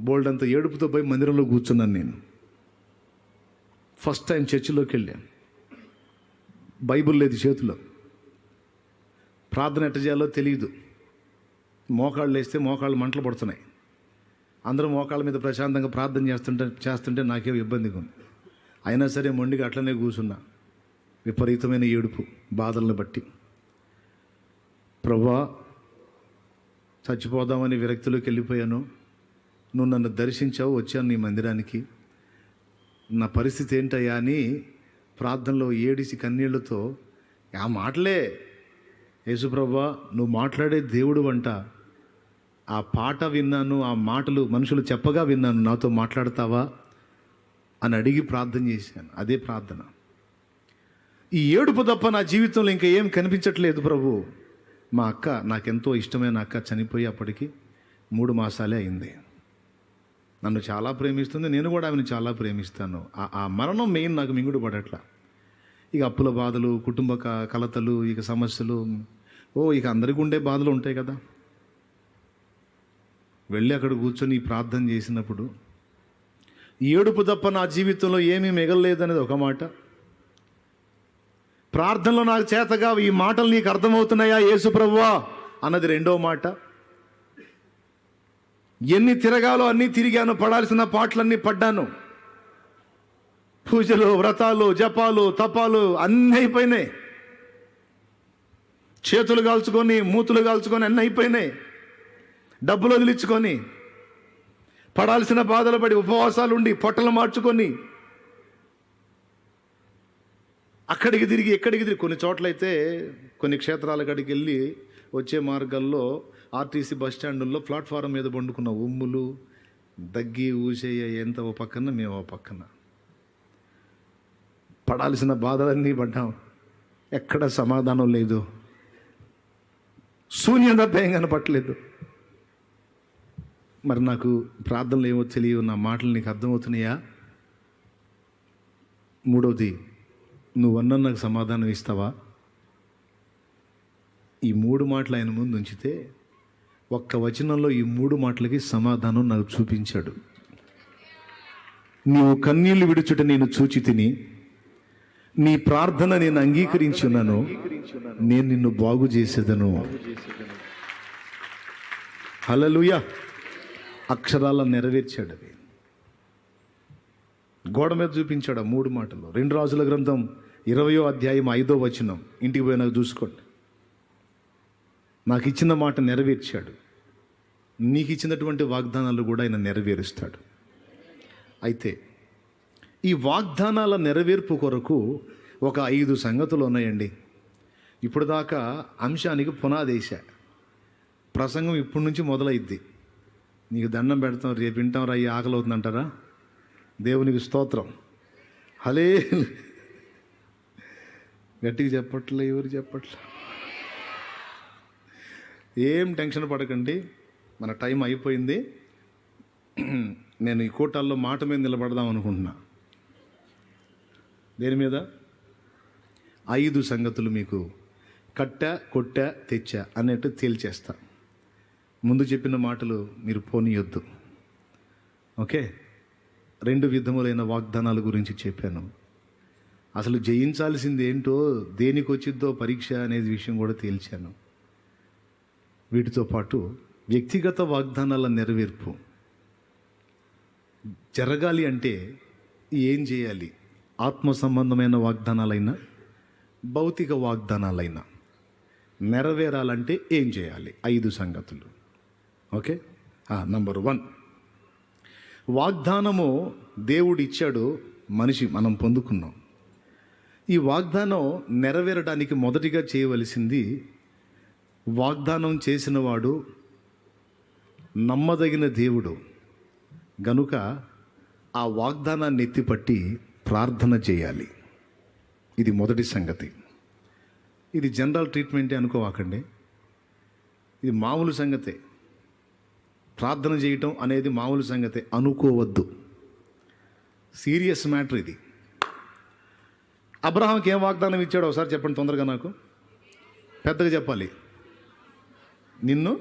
బోల్డ్ అంత ఏడుపుతో పోయి మందిరంలో కూర్చున్నాను నేను. ఫస్ట్ టైం చర్చిలోకి వెళ్ళాను. బైబిల్ లేదు చేతిలో. ప్రార్థన ఎట్ట చేయాలో తెలియదు. మోకాళ్ళు వేస్తే మోకాళ్ళు మంటలు పడుతున్నాయి. అందరూ మోకాళ్ళ మీద ప్రశాంతంగా ప్రార్థన చేస్తుంటే నాకేం ఇబ్బందిగా ఉంది. అయినా సరే మొండిగా అట్లనే కూర్చున్నా. విపరీతమైన ఏడుపు, బాధలను బట్టి. ప్రభువా, చచ్చిపోదామని విరక్తిలోకి వెళ్ళిపోయాను. నువ్వు నన్ను దర్శించావు, వచ్చాను నీ మందిరానికి. నా పరిస్థితి ఏంటయ్యా అని ప్రార్థనలో ఏడిసి కన్నీళ్లతో, ఆ మాటలే, యేసుప్రభువా నువ్వు మాట్లాడే దేవుడు అంట. ఆ పాట విన్నాను, ఆ మాటలు మనుషులు చెప్పగా విన్నాను, నాతో మాట్లాడతావా అని అడిగి ప్రార్థన చేశాను. అదే ప్రార్థన. ఈ ఏడుపు తప్ప నా జీవితంలో ఇంకా ఏం కనిపించట్లేదు ప్రభు. మా అక్క, నాకెంతో ఇష్టమైన అక్క చనిపోయి అప్పటికి 3 మాసాలే అయింది. నన్ను చాలా ప్రేమిస్తుంది, నేను కూడా ఆమెను చాలా ప్రేమిస్తాను. ఆ మరణం మెయిన్ నాకు మింగుడు పడట్లా. ఇక అప్పుల బాధలు, కుటుంబ కలతలు, ఇక సమస్యలు, ఇక అందరికీ ఉండే బాధలు ఉంటాయి కదా. వెళ్ళి అక్కడ కూర్చొని ప్రార్థన చేసినప్పుడు ఏడుపు తప్ప నా జీవితంలో ఏమీ మిగలలేదనేది ఒక మాట. ప్రార్థనలో నాకు చేతగా ఈ మాటలు నీకు అర్థమవుతున్నాయా యేసు ప్రభువా అన్నది రెండో మాట. ఎన్ని తిరగాలో అన్నీ తిరిగాను, పడాల్సిన పాటలన్నీ పడ్డాను. పూజలు, వ్రతాలు, జపాలు, తపాలు అన్నీ అయిపోయినాయి. చేతులు కాల్చుకొని, మూతులు కాల్చుకొని అన్నీ అయిపోయినాయి. డబ్బులు వదిలించుకొని, పడాల్సిన బాధలు పడి, ఉపవాసాలు ఉండి, పొట్టలు మార్చుకొని, అక్కడికి తిరిగి ఎక్కడికి తిరిగి, కొన్ని చోట్లయితే కొన్ని క్షేత్రాల కాడికి వెళ్ళి వచ్చే మార్గాల్లో ఆర్టీసీ బస్ స్టాండుల్లో ప్లాట్ఫారం మీద పండుకున్న ఉమ్ములు, దగ్గి, ఊసేయ ఎంత ఓ పక్కన, మేము ఓ పక్కన. పడాల్సిన బాధలన్నీ పడ్డాం. ఎక్కడ సమాధానం లేదు. శూన్యత భయం కనపట్లేదు. మరి నాకు ప్రార్థనలు ఏమో తెలియవు. నా మాటలు నీకు అర్థమవుతున్నాయా? మూడవది, నువ్వన్నా నాకు సమాధానం ఇస్తావా? ఈ 3 మాటలు ఆయన ముందు ఉంచితే ఒక్క వచనంలో ఈ 3 మాటలకి సమాధానం నాకు చూపించాడు. నీవు కన్నీళ్లు విడుచుట నేను చూచి తిని, నీ ప్రార్థన నేను అంగీకరించున్నాను, నేను నిన్ను బాగు చేసేదను. హల్లెలూయా. అక్షరాల నెరవేర్చాడు. అది గోడ మీద చూపించాడు ఆ 3 మాటలు. 2 రాజుల గ్రంథం 20వ అధ్యాయం 5వ వచనం. ఇంటికి పోయినాక చూసుకోండి. నాకు ఇచ్చిన మాట నెరవేర్చాడు. నీకు ఇచ్చినటువంటి వాగ్దానాలు కూడా ఆయన నెరవేరుస్తాడు. అయితే ఈ వాగ్దానాల నెరవేర్పు కొరకు ఒక 5 సంగతులు ఉన్నాయండి. ఇప్పుడు దాకా అంశానికి పునాదేశ. ప్రసంగం ఇప్పటి నుంచి మొదలైద్ది. నీకు దండం పెడతాం, రేపు వింటాం రా, ఆకలి అవుతుందంటారా? దేవునికి స్తోత్రం. హలే, గట్టిగా చెప్పట్లే, ఎవరు చెప్పట్లే. ఏం టెన్షన్ పడకండి, మన టైం అయిపోయింది. నేను ఈ కోటాల్లో మాట మీద నిలబడదాం అనుకుంటున్నా. దేని మీద? 5 సంగతులు మీకు కట్ట, కొట్ట, తెచ్చ అన్నట్టు తేల్చేస్తా. ముందు చెప్పిన మాటలు మీరు పోనీయొద్దు. ఓకే? 2 విధములైన వాగ్దానాల గురించి చెప్పాను. అసలు జయించాల్సింది ఏంటో, దేనికి వచ్చిద్దో పరీక్ష అనేది విషయం కూడా తేల్చాను. వీటితో పాటు వ్యక్తిగత వాగ్దానాల నెరవేర్పు జరగాలి అంటే ఏం చేయాలి? ఆత్మ సంబంధమైన వాగ్దానాలైనా, భౌతిక వాగ్దానాలైనా నెరవేరాలంటే ఏం చేయాలి? 5 సంగతులు. ఓకే? నంబర్ 1, వాగ్దానము దేవుడు ఇచ్చాడు, మనం పొందుకున్నాం. ఈ వాగ్దానం నెరవేరడానికి మొదటిగా చేయవలసింది, వాగ్దానం చేసినవాడు నమ్మదగిన దేవుడు గనుక ఆ వాగ్దానాన్ని ఎత్తిపట్టి ప్రార్థన చేయాలి. ఇది మొదటి సంగతి. ఇది జనరల్ ట్రీట్మెంటే అనుకోవాకండి. ఇది మామూలు సంగతే. ప్రార్థన చేయటం అనేది మామూలు సంగతే అనుకోవద్దు. సీరియస్ మ్యాటర్ ఇది. అబ్రహాంకి ఏం వాగ్దానం ఇచ్చాడో ఒకసారి చెప్పండి తొందరగా. నాకు పెద్దగా చెప్పాలి. నిన్ను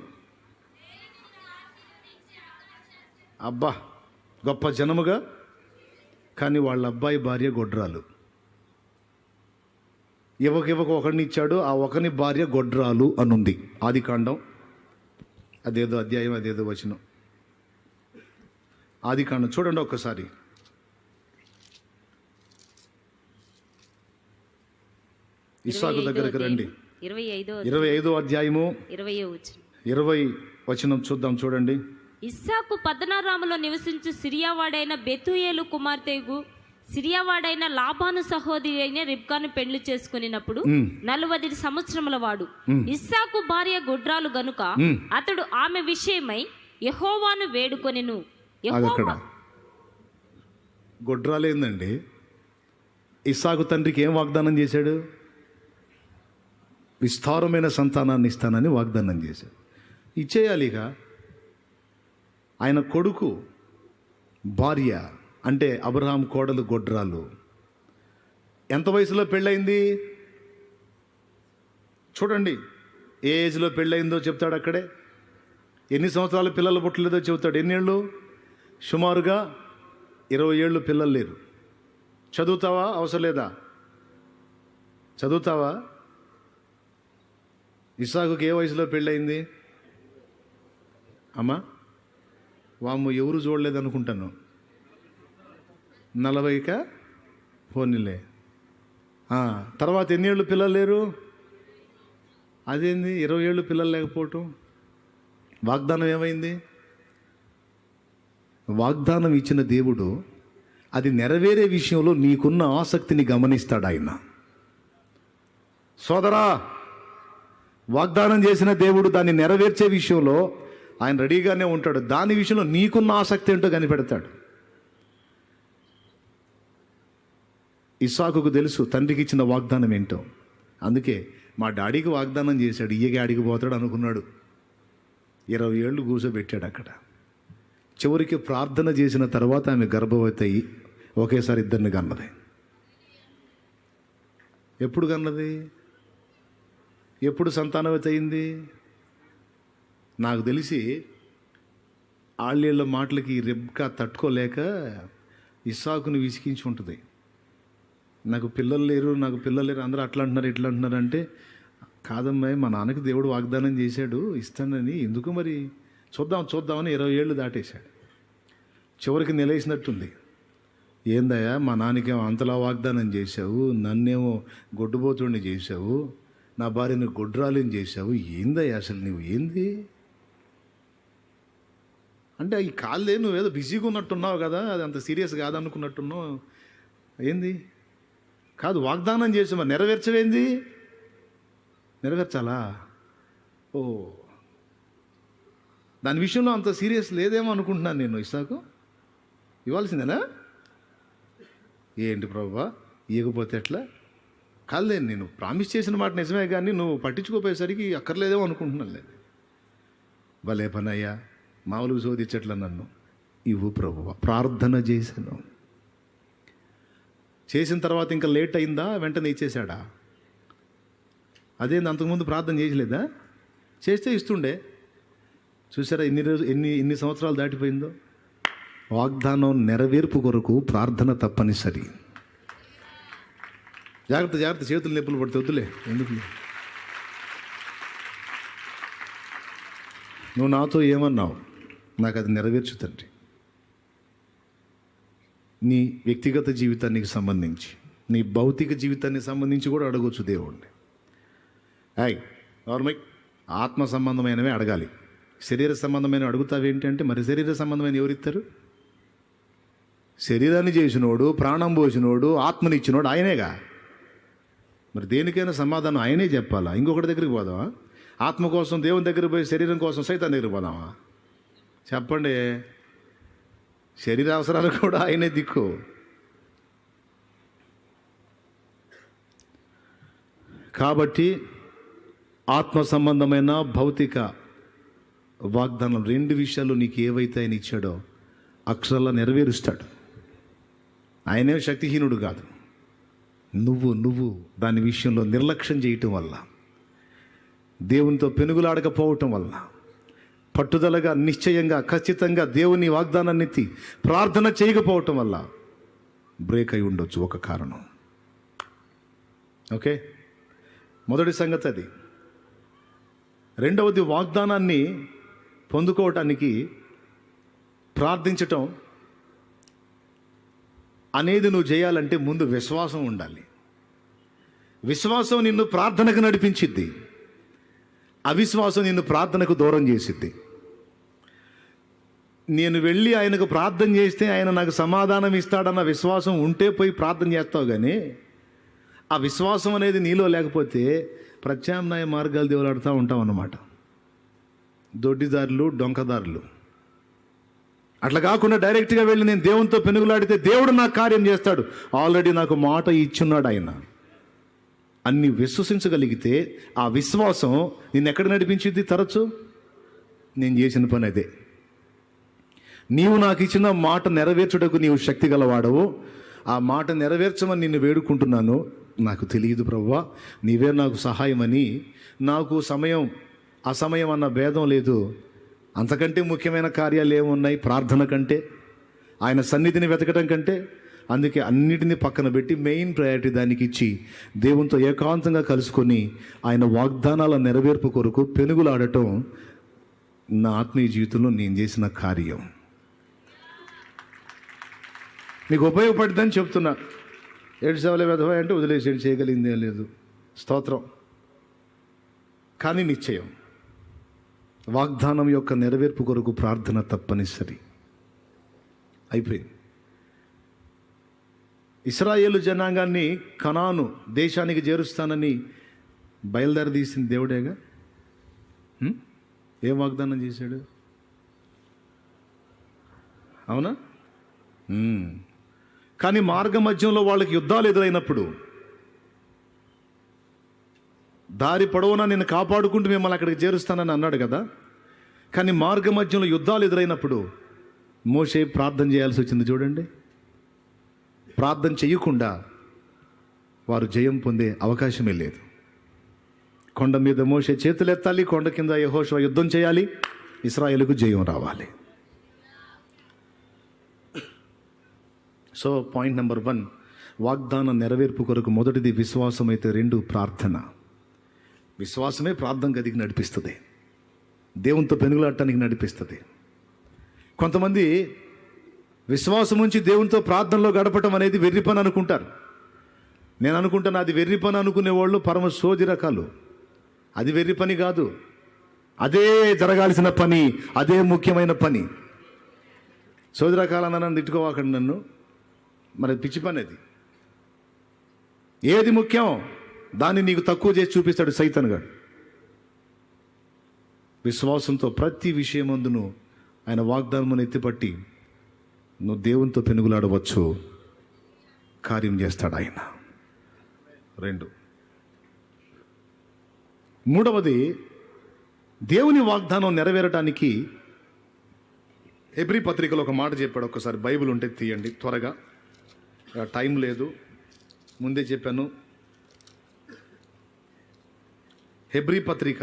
అబ్బా గొప్ప జనముగా, కానీ వాళ్ళ అబ్బాయి భార్య గొడ్రాలు. ఇవ్వక ఒకరిని ఇచ్చాడు, ఆ ఒకని భార్య గొడ్రాలు అనుంది. ఆదికాండం అదేదో అధ్యాయం, అదేదో వచనం. ఆదికాండం చూడండి ఒక్కసారి. ఇస్సాకు దగ్గరకు రండి. 25వ అధ్యాయము 20 వచనం చూద్దాం. చూడండి. ఇస్సాకు పద్దనరాములో నివసించు సిరియావాడైన బెతూయేలు కుమార్తెగు సిరియావాడైన లాబాను సహోదరి అయిన రిబ్కాను పెళ్లి చేసుకున్నప్పుడు 40 సంవత్సరముల వాడు. ఇస్సాకు భార్య గొడ్రాలు గనుక అతడు ఆమె విషయమై యెహోవాను వేడుకొనెను. అక్కడ గొడ్రాలేందండి? ఇస్సాకు తండ్రికి ఏం వాగ్దానం చేశాడు? విస్తారమైన సంతానాన్ని ఇస్తానని వాగ్దానం చేశాడు. ఇచ్చేయాలి. ఇక ఆయన కొడుకు భార్య అంటే అబ్రహాం కోడలు గొడ్రాలు. ఎంత వయసులో పెళ్ళయింది చూడండి. ఏ ఏజ్లో పెళ్ళయిందో చెప్తాడు అక్కడే. ఎన్ని సంవత్సరాలు పిల్లలు పుట్టలేదో చెబుతాడు. ఎన్నేళ్ళు? సుమారుగా 20 ఏళ్ళు పిల్లలు లేరు. చదువుతావా? అవసరం లేదా? చదువుతావా? ఇస్సాకుకి ఏ వయసులో పెళ్ళయింది అమ్మా? వామ్మ ఎవరు చూడలేదు అనుకుంటాను. 40కా పోనీలే. తర్వాత ఎన్ని ఏళ్ళు పిల్లలు లేరు? అదేంది 20 ఏళ్ళు పిల్లలు లేకపోవటం? వాగ్దానం ఏమైంది? వాగ్దానం ఇచ్చిన దేవుడు అది నెరవేరే విషయంలో నీకున్న ఆసక్తిని గమనిస్తాడు ఆయన. సోదరా, వాగ్దానం చేసిన దేవుడు దాన్ని నెరవేర్చే విషయంలో ఆయన రెడీగానే ఉంటాడు. దాని విషయంలో నీకున్న ఆసక్తి ఏంటో కనిపెడతాడు. ఇస్సాకుకు తెలుసు తండ్రికి ఇచ్చిన వాగ్దానం ఏంటో. అందుకే మా డాడీకి వాగ్దానం చేశాడు, ఈయగా ఆడికి పోతాడు అనుకున్నాడు. 20 ఏళ్ళు కూర్చోబెట్టాడు అక్కడ. చివరికి ప్రార్థన చేసిన తర్వాత ఆమె గర్భవతి అయ్యి ఒకేసారి ఇద్దరిని కన్నది. ఎప్పుడు కన్నది? ఎప్పుడు సంతానవతి అయింది? నాకు తెలిసి ఆళ్ళేళ్ళ మాటలకి రెబ్కా తట్టుకోలేక ఇస్సాకుని విసిగించి ఉంటుంది. నాకు పిల్లలు లేరు, నాకు పిల్లలు లేరు, అందరూ అట్లా అంటున్నారు ఇట్లా అంటున్నారు అంటే, కాదమ్మాయి, మా నాన్నకి దేవుడు వాగ్దానం చేశాడు ఇస్తానని, ఎందుకు మరి చూద్దామని 20 ఏళ్ళు దాటేశాడు. చివరికి నిలేసినట్టుంది. ఏందయ్యా, మా నాన్నకేమో అంతలా వాగ్దానం చేశావు, నన్నేమో గొడ్డుబోతుడిని చేశావు, నా భార్యను గొడ్రాలిని చేశావు, ఏందయ్యా అసలు నువ్వు ఏంది అంటే, ఈ కాళ్ళే నువ్వేదో బిజీగా ఉన్నట్టున్నావు కదా, అది అంత సీరియస్ కాదనుకున్నట్టున్నావు. ఏంది? కాదు, వాగ్దానం చేసి మరి నెరవేర్చవేంది? నెరవేర్చాలా? ఓ, దాని విషయంలో అంత సీరియస్ లేదేమో అనుకుంటున్నాను నేను. ఇస్సాకు ఇవ్వాల్సిందేనా? ఏంటి ప్రభువా, ఇవ్వకపోతే ఎట్లా? కాదులే, నేను ప్రామిస్ చేసిన మాట నిజమే, కానీ నువ్వు పట్టించుకోపోయేసరికి అక్కర్లేదేమో అనుకుంటున్నాను. లేదు, భలే పని అయ్యా, మామూలుగా శోధించట్లా నన్ను. ఇవ్వు ప్రభువా. ప్రార్థన చేశాను. చేసిన తర్వాత ఇంకా లేట్ అయిందా? వెంటనే ఇచ్చేశాడా? అదేంది, అంతకుముందు ప్రార్థన చేయలేదా? చేస్తే ఇస్తుండే. చూసారా ఎన్ని సంవత్సరాలు దాటిపోయిందో. వాగ్దానం నెరవేర్పు కొరకు ప్రార్థన తప్పనిసరి. జాగ్రత్త, చేతులు నొప్పులు పడితే వద్దులే, ఎందుకు? నువ్వు నాతో ఏమన్నావు, నాకు అది నెరవేర్చు తండ్రి. నీ వ్యక్తిగత జీవితానికి సంబంధించి, నీ భౌతిక జీవితానికి సంబంధించి కూడా అడగవచ్చు దేవుణ్ణి. నార్మల్ ఆత్మ సంబంధమైనవే అడగాలి. శరీర సంబంధమైన అడుగుతావేంటి అంటే, మరి శరీర సంబంధమైన ఎవరిస్తారు? శరీరాన్ని చేసినోడు, ప్రాణం పోసినోడు, ఆత్మనిచ్చినోడు ఆయనేగా. మరి దేనికైనా సమాధానం ఆయనే చెప్పాలా? ఇంకొకటి దగ్గరికి పోదామా? ఆత్మ కోసం దేవుని దగ్గర పోయి శరీరం కోసం సైతాన్ దగ్గరికి పోదామా? చెప్పండి. శరీర అవసరాలు కూడా ఆయనే దిక్కు. కాబట్టి ఆత్మ సంబంధమైన భౌతిక వాగ్దానం 2 విషయాలు నీకు ఏవైతే ఆయన ఇచ్చాడో అక్షరాల నెరవేరుస్తాడు. ఆయనే శక్తిహీనుడు కాదు. నువ్వు దాని విషయంలో నిర్లక్ష్యం చేయటం వల్ల, దేవునితో పెనుగులాడకపోవటం వల్ల, పట్టుదలగా, నిశ్చయంగా, ఖచ్చితంగా దేవుని వాగ్దానాన్ని ఎత్తి ప్రార్థన చేయకపోవటం వల్ల బ్రేక్ అయి ఉండొచ్చు ఒక కారణం. ఓకే, మొదటి సంగతి అది. రెండవది, వాగ్దానాన్ని పొందుకోవటానికి ప్రార్థించటం అనేది నువ్వు చేయాలంటే ముందు విశ్వాసం ఉండాలి. విశ్వాసం నిన్ను ప్రార్థనకు నడిపించిద్ది, అవిశ్వాసం నిన్ను ప్రార్థనకు దూరం చేసిద్ది. నేను వెళ్ళి ఆయనకు ప్రార్థన చేస్తే ఆయన నాకు సమాధానం ఇస్తాడన్న విశ్వాసం ఉంటే పోయి ప్రార్థన చేస్తావు, కానీ ఆ విశ్వాసం అనేది నీలో లేకపోతే ప్రత్యామ్నాయ మార్గాలు దేవులాడుతూ ఉంటాం అన్నమాట. దొడ్డిదారులు, డొంకదారులు. అట్లా కాకుండా డైరెక్ట్గా వెళ్ళి నేను దేవునితో పెనుగులాడితే దేవుడు నాకు కార్యం చేస్తాడు, ఆల్రెడీ నాకు మాట ఇచ్చున్నాడు ఆయన అన్ని విశ్వసించగలిగితే ఆ విశ్వాసం నిన్ను ఎక్కడ నడిపించింది? తరచు నేను చేసిన పని అదే. నీవు నాకు ఇచ్చిన మాట నెరవేర్చుటకు నీవు శక్తి గలవాడవు. ఆ మాట నెరవేర్చమని నిన్ను వేడుకుంటున్నాను. నాకు తెలియదు ప్రభువా, నీవే నాకు సహాయమని. నాకు సమయం అసమయం అన్న భేదం లేదు. అంతకంటే ముఖ్యమైన కార్యాలు ఏమున్నాయి ప్రార్థన కంటే, ఆయన సన్నిధిని వెతకడం కంటే? అందుకే అన్నిటినీ పక్కన పెట్టి మెయిన్ ప్రయారిటీ దానికి ఇచ్చి దేవునితో ఏకాంతంగా కలుసుకొని ఆయన వాగ్దానాల నెరవేర్పు కొరకు పెనుగులాడటం నా ఆత్మీయ జీవితంలో నేను చేసిన కార్యం. మీకు ఉపయోగపడుతుందని చెప్తున్నా. 7 సేవల వెధవ అంటే వదిలేసేది, చేయగలిగిందేం లేదు. స్తోత్రం. కానీ నిశ్చయం వాగ్దానం యొక్క నెరవేర్పు కొరకు ప్రార్థన తప్పనిసరి. అయిపోయింది. ఇశ్రాయేలు జనాంగాన్ని కనాను దేశానికి చేరుస్తానని బయలుదేరదీసిన దేవుడేగా. ఏం వాగ్దానం చేశాడు? అవునా? కానీ మార్గ మధ్యంలో వాళ్ళకి యుద్ధాలు ఎదురైనప్పుడు దారి పొడవునా నేను కాపాడుకుంటూ మిమ్మల్ని అక్కడికి చేరుస్తానని అన్నాడు కదా. కానీ మార్గ మధ్యంలో యుద్ధాలు ఎదురైనప్పుడు మోషే ప్రార్థన చేయాల్సి వచ్చింది. చూడండి, ప్రార్థన చేయకుండా వారు జయం పొందే అవకాశమే లేదు. కొండ మీద మోషే చేతులెత్తాలి, కొండ కింద యెహోషువ యుద్ధం చేయాలి, ఇశ్రాయేలుకు జయం రావాలి. సో పాయింట్ నెంబర్ 1, వాగ్దాన నెరవేర్పు కొరకు మొదటిది విశ్వాసం అయితే 2 ప్రార్థన. విశ్వాసమే ప్రార్థన గదికి నడిపిస్తుంది, దేవునితో పెనుగులాడటానికి నడిపిస్తుంది. కొంతమంది విశ్వాసం ఉంచి దేవునితో ప్రార్థనలో గడపటం అనేది వెర్రి పని అనుకుంటారు. నేను అనుకుంటాను అది వెర్రి పని అనుకునే వాళ్ళు పరమ సోది రకాలు. అది వెర్రి పని కాదు, అదే జరగాల్సిన పని, అదే ముఖ్యమైన పని. సోది రకాలన్నా నన్ను తిట్టుకోవాకండి నన్ను, మరి పిచ్చి పని అది. ఏది ముఖ్యం దాన్ని నీకు తక్కువ చేసి చూపిస్తాడు సైతాన్ గాడు. విశ్వాసంతో ప్రతి విషయమందును ఆయన వాగ్దానమును ఎత్తిపట్టి నువ్వు దేవునితో పెనుగులాడవచ్చు, కార్యం చేస్తాడు ఆయన. 2, మూడవది, దేవుని వాగ్దానం నెరవేరటానికి హెబ్రీ పత్రికలో ఒక మాట చెప్పాడు. ఒక్కసారి బైబిల్ ఉంటే తీయండి త్వరగా, టైం లేదు, ముందే చెప్పాను. హెబ్రీ పత్రిక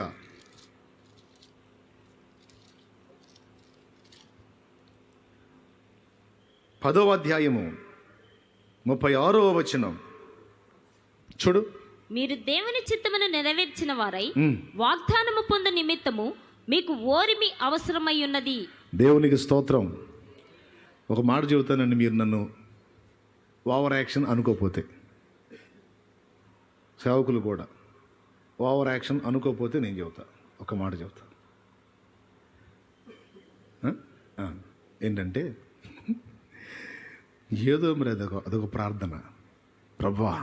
10వ అధ్యాయము 36వ వచనం చూడు. మీరు దేవుని చిత్తమును నెరవేర్చిన వారై వాగ్దానము పొంద నిమిత్తము మీకు ఓరిమి అవసరమై ఉన్నది. దేవునికి స్తోత్రం. ఒక మాట చెబుతానండి, మీరు నన్ను ఓవర్ యాక్షన్ అనుకోపోతే, సేవకులు కూడా ఓవర్ యాక్షన్ అనుకోపోతే నేను చెబుతా, ఒక మాట చెబుతా. ఏంటంటే ఏదో మరి అదొక ప్రార్థన. ప్రభువా,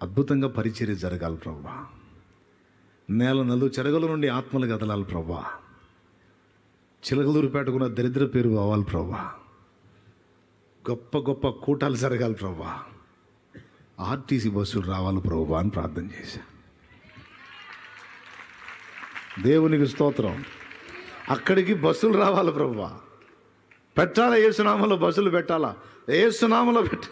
అద్భుతంగా పరిచర్య జరగాలి ప్రభువా, నేల నలు చెరగల నుండి ఆత్మలు కదలాలి ప్రభువా, చిలకలూరు పెట్టుకున్న దరిద్ర పేరు పోవాలి ప్రభువా, గొప్ప గొప్ప కూటాలు జరగాలి ప్రభువా, ఆర్టీసీ బస్సులు రావాలి ప్రభువా అని ప్రార్థన చేశా. దేవునికి స్తోత్రం. అక్కడికి బస్సులు రావాలి ప్రభువా, పెట్టాలా యేసునామలో బస్సులు పెట్టాలా, యేసునామలో పెట్ట.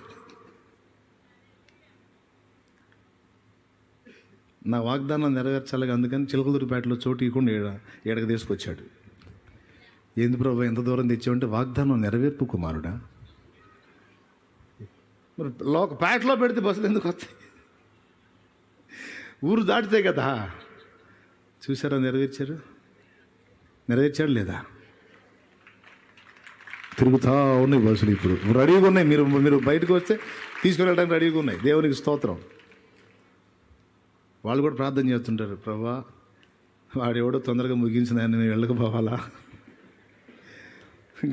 నా వాగ్దానం నెరవేర్చాలి, అందుకని చిలకలూరిపేటలో చోటు ఇవ్వకుండా ఏడకి తీసుకొచ్చాడు. ఏంది ప్రభు ఎంత దూరం తెచ్చావంటే, వాగ్దానం నెరవేర్పు కుమారుడా. మరి పేటలో పెడితే బస్సులు ఎందుకు వస్తాయి? ఊరు దాటితే కదా. చూసారా నెరవేర్చాడు లేదా? తిరుగుతా ఉన్నాయి బస్సులు. ఇప్పుడు రెడీగా ఉన్నాయి. మీరు బయటకు వస్తే తీసుకువెళ్ళడానికి రెడీగా ఉన్నాయి. దేవునికి స్తోత్రం. వాళ్ళు కూడా ప్రార్థన చేస్తుంటారు, ప్రభా వాడెవడో తొందరగా ముగించిన ఆయన నేను వెళ్ళకపోవాలా.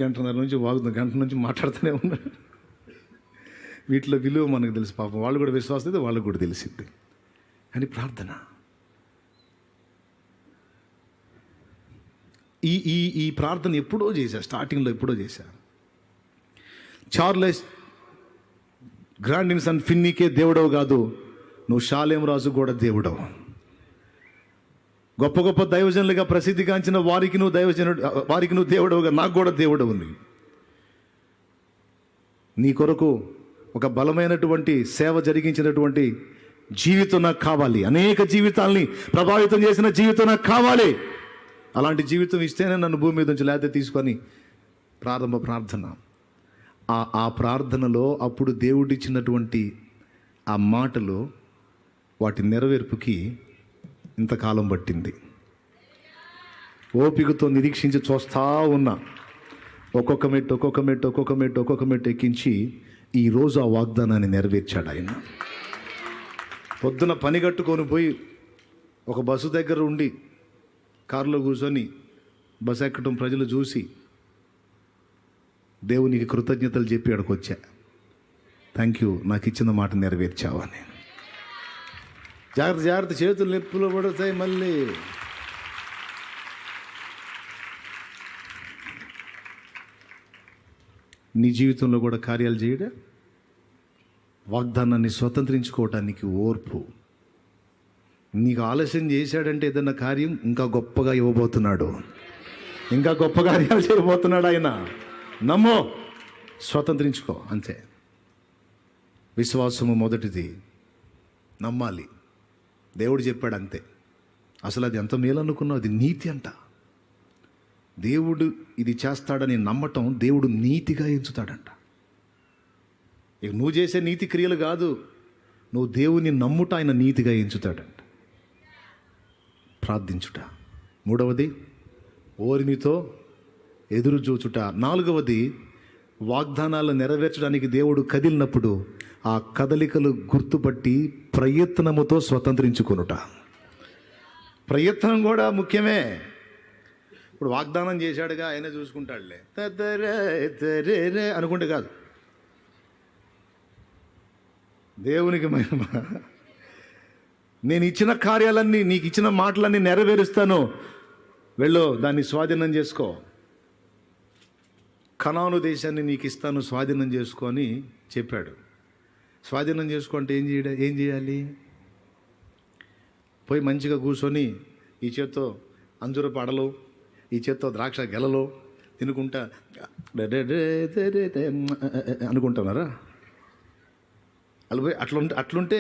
గంట నుంచి మాట్లాడుతూనే ఉన్నాడు. వీటిలో విలువ మనకు తెలుసు. పాపం వాళ్ళు కూడా విశ్వాసం, వాళ్ళకు కూడా తెలిసింది. అని ప్రార్థన. ఈ ప్రార్థన ఎప్పుడో చేశా, స్టార్టింగ్లో ఎప్పుడో చేశా. చార్లెస్ గ్రాండిన్సన్ ఫిన్నీకే దేవుడవు కాదు, నువ్వు షాలేం రాజు కూడా దేవుడవు. గొప్ప గొప్ప దైవజనులుగా ప్రసిద్ధిగాంచిన వారికి నువ్వు దేవుడవుగా నాకు కూడా దేవుడవు. నీ కొరకు ఒక బలమైనటువంటి సేవ జరిగించినటువంటి జీవితం నాకు కావాలి. అనేక జీవితాల్ని ప్రభావితం చేసిన జీవితం నాకు కావాలి. అలాంటి జీవితం ఇస్తేనే నన్ను భూమి మీద నుంచి లేకపోతే తీసుకొని ప్రార్థన. ఆ ప్రార్థనలో అప్పుడు దేవుడిచ్చినటువంటి ఆ మాటలు, వాటి నెరవేర్పుకి ఇంతకాలం పట్టింది. ఓపికతో నిరీక్షించి చూస్తా ఉన్నా. ఒక్కొక్క మెట్టు ఎక్కించి ఈరోజు ఆ వాగ్దానాన్ని నెరవేర్చాడు ఆయన. పొద్దున పని కట్టుకొని పోయి ఒక బస్సు దగ్గర ఉండి కారులో కూర్చొని బస్సు ఎక్కడం ప్రజలు చూసి దేవునికి కృతజ్ఞతలు చెప్పి అక్కడికి వచ్చా. థ్యాంక్ యూ, నాకు ఇచ్చిన మాట నెరవేర్చావని. జాగ్రత్త, చేతులు నొప్పులు పడతాయి మళ్ళీ. నీ జీవితంలో కూడా కార్యాలు చేయడా, వాగ్దానాన్ని స్వతంత్రించుకోవటానికి ఓర్పు. నీకు ఆలస్యం చేశాడంటే ఏదన్నా కార్యం ఇంకా గొప్పగా ఇవ్వబోతున్నాడు, ఇంకా గొప్ప కార్యాలు చేయబోతున్నాడు ఆయన. నమ్మో, స్వతంత్రించుకో, అంతే. విశ్వాసము మొదటిది, నమ్మాలి. దేవుడు చెప్పాడు అంతే. అసలు అది ఎంత మేలు అనుకున్నావు, అది నీతి అంట. దేవుడు ఇది చేస్తాడని నమ్మటం దేవుడు నీతిగా ఎంచుతాడంట. ఇక నువ్వు చేసే నీతి క్రియలు కాదు, నువ్వు దేవుని నమ్ముట ఆయన నీతిగా ఎంచుతాడంట. ప్రార్థించుట. మూడవది, ఓర్మితో ఎదురు చూచుట. నాలుగవది, వాగ్దానాలు నెరవేర్చడానికి దేవుడు కదిలినప్పుడు ఆ కదలికలు గుర్తుపట్టి ప్రయత్నముతో స్వతంత్రించుకొనుట. ప్రయత్నం కూడా ముఖ్యమే. ఇప్పుడు వాగ్దానం చేశాడుగా ఆయన చూసుకుంటాడులే అనుకుంటే కాదు. దేవునికి మహిమ. నేను ఇచ్చిన కార్యాలన్నీ, నీకు ఇచ్చిన మాటలన్నీ నెరవేరుస్తాను, వెళ్ళు, దాన్ని స్వాధీనం చేసుకో. కనాను దేశాన్ని నీకు ఇస్తాను, స్వాధీనం చేసుకో అని చెప్పాడు. స్వాధీనం చేసుకుంటే ఏం చేయాలి? పోయి మంచిగా కూర్చొని ఈ చేత్తో అంజూరపు అడలు, ఈ చేత్తో ద్రాక్ష గెలలో తినుకుంటా అనుకుంటున్నారా? పోయి అట్లుంటే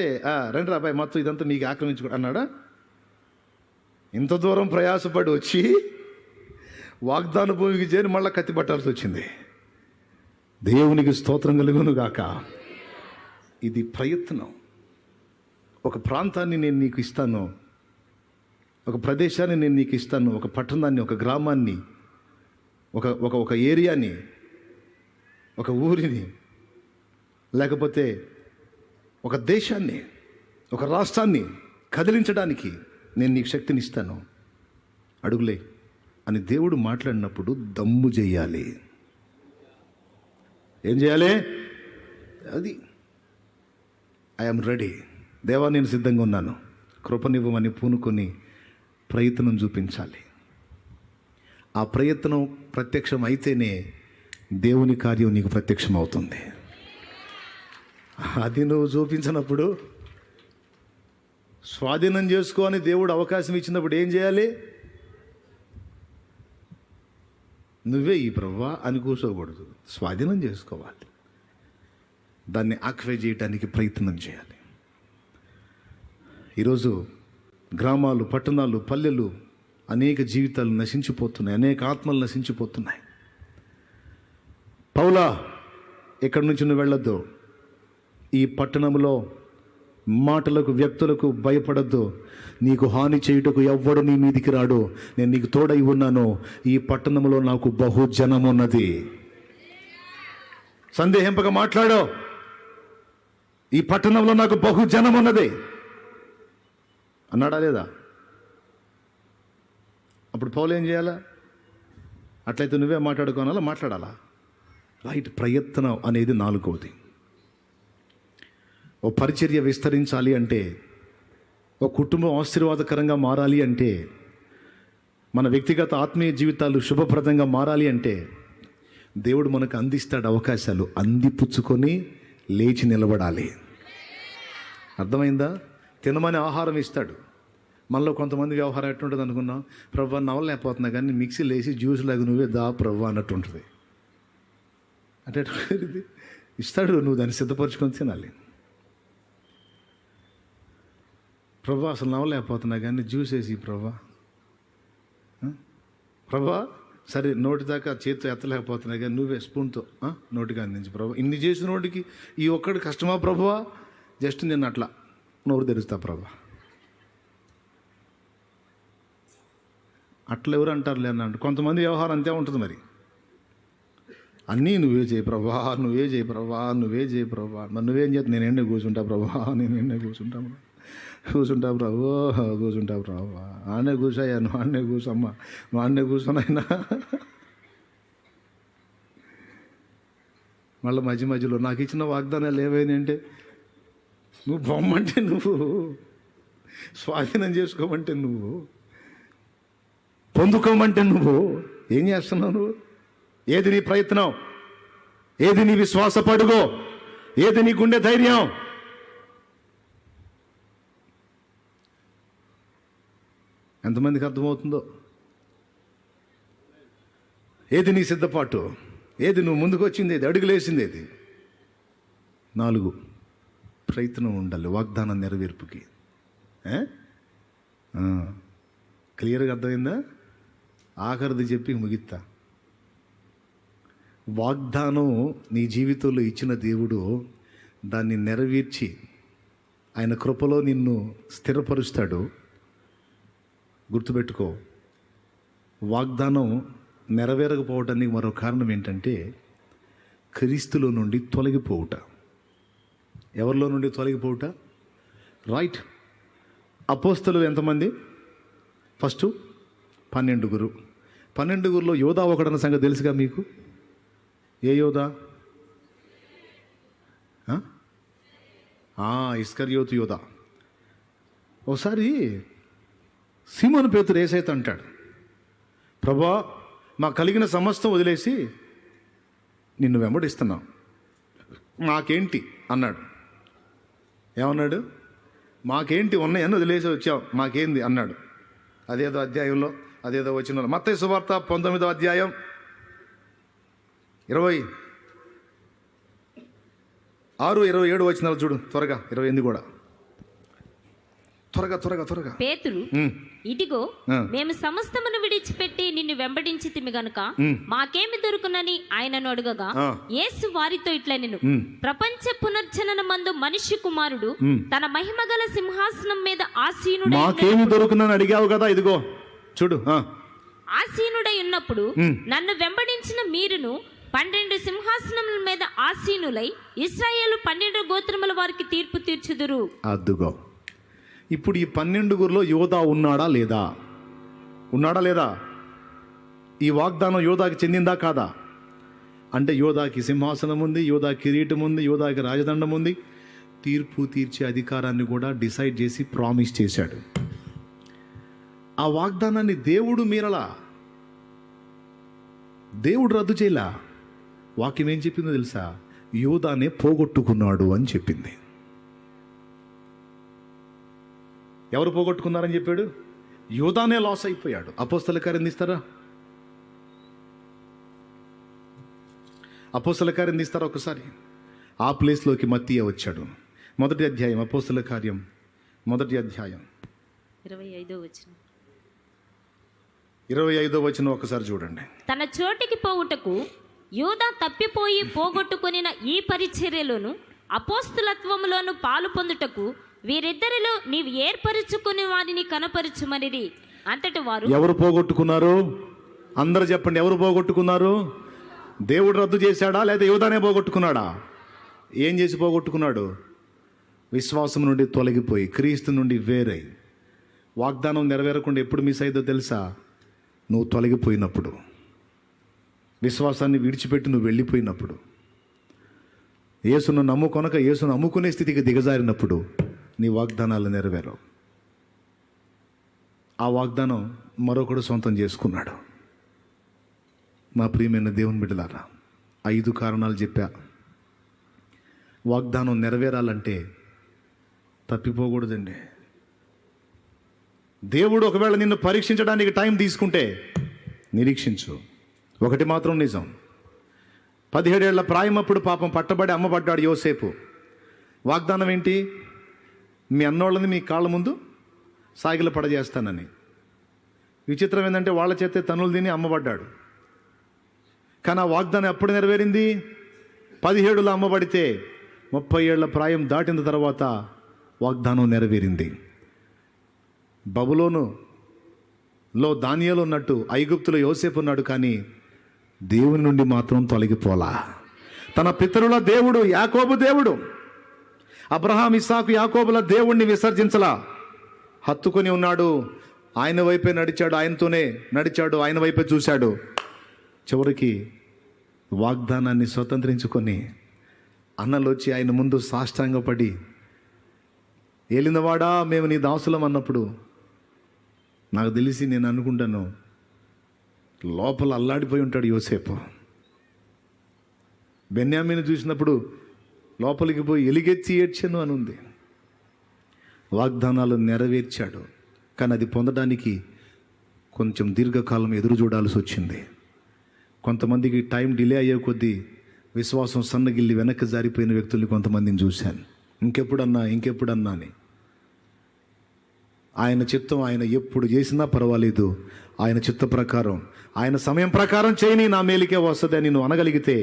రండి రాబాయ్ మొత్తం ఇదంతా మీకు ఆక్రమించుకో అన్నాడా? ఇంత దూరం ప్రయాసపడి వచ్చి వాగ్దాన భూమికి చేరి మళ్ళీ కత్తి పట్టాల్సి వచ్చింది. దేవునికి స్తోత్రం కలుగును గాక. ఇది ప్రయత్నం. ఒక ప్రాంతాన్ని నేను నీకు ఇస్తాను, ఒక ప్రదేశాన్ని నేను నీకు ఇస్తాను, ఒక పట్టణాన్ని, ఒక గ్రామాన్ని, ఒక ఏరియాని, ఒక ఊరిని, లేకపోతే ఒక దేశాన్ని, ఒక రాష్ట్రాన్ని కదిలించడానికి నేను నీకు శక్తిని ఇస్తాను, అడుగులే అని దేవుడు మాట్లాడినప్పుడు దమ్ము చేయాలి. ఏం చేయాలి? అది ఐఎమ్ రెడీ. దేవా, నేను సిద్ధంగా ఉన్నాను, కృపనివ్వమని పూనుకొని ప్రయత్నం చూపించాలి. ఆ ప్రయత్నం ప్రత్యక్షం అయితేనే దేవుని కార్యం నీకు ప్రత్యక్షం అవుతుంది. అది నువ్వు చూపించినప్పుడు, స్వాధీనం చేసుకో అని దేవుడు అవకాశం ఇచ్చినప్పుడు ఏం చేయాలి? నువ్వే ఈ ప్రభువా అని కూర్చోకూడదు, స్వాధీనం చేసుకోవాలి. దాన్ని ఆక్యుపై చేయడానికి ప్రయత్నం చేయాలి. ఈరోజు గ్రామాలు, పట్టణాలు, పల్లెలు, అనేక జీవితాలు నశించిపోతున్నాయి, అనేక ఆత్మలు నశించిపోతున్నాయి. పౌలా, ఎక్కడి నుంచి నువ్వు వెళ్ళొద్దు. ఈ పట్టణంలో మాటలకు, వ్యక్తులకు భయపడద్దు. నీకు హాని చేయుటకు ఎవ్వడు నీ మీదికి రాడు. నేను నీకు తోడై ఉన్నాను. ఈ పట్టణంలో నాకు బహుజనం ఉన్నది. సందేహింపక మాట్లాడు. ఈ పట్టణంలో నాకు బహుజనం ఉన్నది అన్నాడా లేదా? అప్పుడు పౌలు ఏం చేయాలా? అట్లయితే నువ్వే మాట్లాడుకోవాలా, మాట్లాడాలా? రైట్. ప్రయత్నం అనేది 4వది. ఓ పరిచర్య విస్తరించాలి అంటే, ఓ కుటుంబం ఆశీర్వాదకరంగా మారాలి అంటే, మన వ్యక్తిగత ఆత్మీయ జీవితాలు శుభప్రదంగా మారాలి అంటే, దేవుడు మనకు అందిస్తాడు అవకాశాలు. అందిపుచ్చుకొని లేచి నిలబడాలి. అర్థమైందా? తినమని ఆహారం ఇస్తాడు. మనలో కొంతమంది వ్యవహారం ఎట్టుంటుంది అనుకున్నాం, ప్రభు నవ్వలేకపోతున్నా కానీ మిక్సీలో వేసి జ్యూస్ లాగా నువ్వే దా ప్రభు అన్నట్టు ఉంటుంది. అంటే ఇస్తాడు, నువ్వు దాన్ని సిద్ధపరచుకొని తినాలి. ప్రభా అసలు నవ్వలేకపోతున్నా కానీ జ్యూస్ వేసి ప్రభా, ప్రభా సరే నోటి దాకా చేతితో ఎత్తలేకపోతున్నా కానీ నువ్వే స్పూన్తో నోటికి అందించి ప్రభా. ఇన్ని చేసిన నోటికి ఈ ఒక్కడి కష్టమా ప్రభువా? జస్ట్ నేను అట్లా నోరు తెరుస్తా ప్రభా. అట్లా ఎవరు అంటారులే అన్నాడు. కొంతమంది వ్యవహారం అంతే ఉంటుంది. మరి అన్నీ నువ్వే చేయి ప్రభా, నువ్వే చేయి ప్రభా, నువ్వే చేయి ప్రభా. మరి నువ్వేం చేస్తా? నేను ఎండే కూర్చుంటా ప్రభా, నేను ఎండే కూర్చుంటా ప్రభు, కూర్చుంటా ప్రభు. ఆడనే కూర్చోయ్యా, నువ్వు ఆడనే కూర్చోమ్మా, నువ్వు ఆడనే కూర్చోనైనా. మళ్ళీ మధ్యలో నాకు ఇచ్చిన వాగ్దానాలు ఏవైనా అంటే, నువ్వు బొమ్మంటే నువ్వు, స్వాధీనం చేసుకోమంటే నువ్వు, పొందుకోమంటే నువ్వు ఏం చేస్తున్నావు? నువ్వు ఏది నీ ప్రయత్నం? ఏది నీ విశ్వాస పడుగో? ఏది నీ గుండె ధైర్యం? ఎంతమందికి అర్థమవుతుందో? ఏది నీ సిద్ధపాటు? ఏది నువ్వు ముందుకు వచ్చింది? ఏది అడుగులేసింది? ఏది? 4 ప్రయత్నం ఉండాలి వాగ్దానం నెరవేర్పుకి. క్లియర్గా అర్థమైందా? ఆఖరిది చెప్పి ముగిస్తా. వాగ్దానం నీ జీవితంలో ఇచ్చిన దేవుడు దాన్ని నెరవేర్చి ఆయన కృపలో నిన్ను స్థిరపరుస్తాడు. గుర్తుపెట్టుకో, వాగ్దానం నెరవేరకపోవటానికి మరో కారణం ఏంటంటే క్రీస్తులో నుండి తొలగిపోవుట. ఎవరిలో నుండి తొలగిపోవుట? రైట్. అపోస్తలులు ఎంతమంది? ఫస్ట్ 12. 12లో యోధా ఒకడన్న సంగతి తెలుసుగా మీకు? ఏ యోధా? ఇస్కరియోతు యోధా. ఒకసారి సీమోను పేతురు యేసయ్యతో అంటాడు, ప్రభా మాకు కలిగిన సమస్తం వదిలేసి నిన్ను వెంబడిస్తున్నాం, మాకేంటి అన్నాడు. ఏమన్నాడు? మాకేంటి ఉన్నాయని వదిలేసి వచ్చావు, మాకేంది అన్నాడు. అదేదో అధ్యాయంలో, అదేదో వచనంలో, మత్తయి సువార్త 19వ అధ్యాయం 26, 27 వచనాలు చూడు త్వరగా. 28 కూడా త్వరగా. పేతురు, ఇదిగో మేము సమస్తమును విడిచిపెట్టి నిన్ను వెంబడించితిమి గనుక మాకేమి దొరుకునని ఆయనను అడుగగా, యేసు వారితో ఇట్లా, నేను ప్రపంచ పునర్జనన మందు మనిషి కుమారుడు తన మహిమగల సింహాసనం మీద ఆసీనుడై, మాకేమి దొరుకునని అడిగావు కదా, ఇదిగో చూడు, ఆసీనుడై ఉన్నప్పుడు నన్ను వెంబడించిన మీరును 12 సింహాసనముల మీద ఆసీనులై ఇశ్రాయేలు 12 గోత్రముల వారికి తీర్పు తీర్చుదురు. అద్దుగో. ఇప్పుడు ఈ 12 యోధా ఉన్నాడా లేదా? ఈ వాగ్దానం యోధాకి చెందిందా కాదా? అంటే యోధాకి సింహాసనం ఉంది, యోధా కిరీటం ఉంది, యోధాకి రాజదండం ఉంది. తీర్పు తీర్చే అధికారాన్ని కూడా డిసైడ్ చేసి ప్రామిస్ చేశాడు. ఆ వాగ్దానాన్ని దేవుడు మీరలా, దేవుడు రద్దు చేయలా. వాక్యం ఏం చెప్పిందో తెలుసా? యోధానే పోగొట్టుకున్నాడు అని చెప్పింది. ఎవరు పోగొట్టుకున్నారని చెప్పాడు? యోధానే లాస్ అయిపోయాడు. అపోస్తల కార్యం తీస్తారా? ఒకసారి ఆ ప్లేస్లోకి మత్తీయ వచ్చాడు. 1వ అధ్యాయం, అపోస్తల కార్యం 1వ అధ్యాయం 25వ వచనం. 25వ వచనం ఒకసారి చూడండి. తన చోటికి పోవుటకు యూదా తప్పిపోయి పోగొట్టుకొనిన ఈ పరిచర్యలోను అపోస్తులత్వములోను పాలు పొందుటకు వీరిద్దరిలో నీవు ఏర్పరచుకుని వారిని కనపరచుమనిరి. అంతటి వారు ఎవరు పోగొట్టుకున్నారు? అందరూ చెప్పండి. ఎవరు పోగొట్టుకున్నారు? దేవుడు రద్దు చేశాడా లేదా యూదానే పోగొట్టుకున్నాడా? ఏం చేసి పోగొట్టుకున్నాడు? విశ్వాసం నుండి తొలగిపోయి క్రీస్తు నుండి వేరై వాగ్దానం నెరవేరకుండా ఎప్పుడు మిస్ అయ్యిందో తెలుసా? నువ్వు తొలగిపోయినప్పుడు, విశ్వాసాన్ని విడిచిపెట్టి నువ్వు వెళ్ళిపోయినప్పుడు, యేసును నమ్ముకొనక యేసును అమ్ముకునే స్థితికి దిగజారినప్పుడు నీ వాగ్దానాలు నెరవేరవు. ఆ వాగ్దానం మరొకడు సొంతం చేసుకున్నాడు. మా ప్రియమైన దేవుని బిడ్డలారా, 5 కారణాలు చెప్పా. వాగ్దానం నెరవేరాలంటే తప్పిపోకూడదండి. దేవుడు ఒకవేళ నిన్ను పరీక్షించడానికి టైం తీసుకుంటే నిరీక్షించు. ఒకటి మాత్రం నిజం, 17 ఏళ్ల ప్రాయమప్పుడు పాపం పట్టబడి అమ్మబడ్డాడు యోసేపు. వాగ్దానం ఏంటి? మీ అన్నోళ్ళని మీ కాళ్ళ ముందు సాగిల పడజేస్తానని. విచిత్రం ఏంటంటే వాళ్ళ చేతే తనులు తిని అమ్మబడ్డాడు. కానీ ఆ వాగ్దానం ఎప్పుడు నెరవేరింది? 17లో అమ్మబడితే 30 ఏళ్ల ప్రాయం దాటిన తర్వాత వాగ్దానం నెరవేరింది. బబులోనులో దానియేలు ఉన్నట్టు ఐగుప్తులో యోసేపు ఉన్నాడు, కానీ దేవుని నుండి మాత్రం తొలగిపోలా. తన పితరుల దేవుడు యాకోబు దేవుడు, అబ్రహాం, ఇస్సాకు, యాకోబుల దేవుణ్ణి విసర్జించలా. హత్తుకొని ఉన్నాడు. ఆయన వైపే నడిచాడు, ఆయనతోనే నడిచాడు, ఆయన వైపే చూశాడు. చివరికి వాగ్దానాన్ని స్వతంత్రించుకొని అన్నలు వచ్చి ఆయన ముందు సాష్టాంగపడి, ఏలినవాడా మేము నీ దాసులం అన్నప్పుడు నాకు తెలిసి నేను అనుకుంటాను లోపల అల్లాడిపోయి ఉంటాడు యోసేపు. బెన్యామీని చూసినప్పుడు లోపలికి పోయి ఎలిగెత్తి ఏడ్చాను అని ఉంది. వాగ్దానాలు నెరవేర్చాడు, కానీ అది పొందడానికి కొంచెం దీర్ఘకాలం ఎదురు చూడాల్సి వచ్చింది. కొంతమందికి టైం డిలే అయ్యే కొద్దీ విశ్వాసం సన్నగిల్లి వెనక్కి జారిపోయిన వ్యక్తుల్ని కొంతమందిని చూశాను. ఇంకెప్పుడన్నా అని. ఆయన చిత్తం ఆయన ఎప్పుడు చేసినా పర్వాలేదు, ఆయన చిత్త ప్రకారం, ఆయన సమయం ప్రకారం చేయని నా మేలుకే వస్తుంది అని నువ్వు అనగలిగితే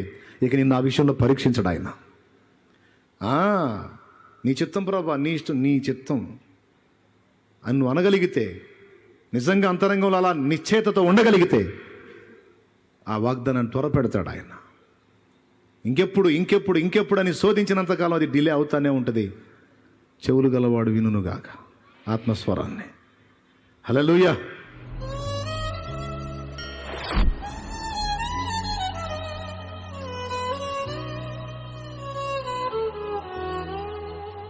ఇక నిన్ను ఆ విషయంలో పరీక్షించడు ఆయన. నీ చిత్తం ప్రభా, నీ ఇష్టం, నీ చిత్తం అని నువ్వు అనగలిగితే, నిజంగా అంతరంగంలో అలా నిశ్చయతతో ఉండగలిగితే ఆ వాగ్దానాన్ని త్వరపెడతాడు ఆయన. ఇంకెప్పుడు అని శోధించినంతకాలం అది డిలే అవుతానే ఉంటుంది. చెవులు గలవాడు వినుగాక ఆత్మస్వరాన్ని. హల్లెలూయా.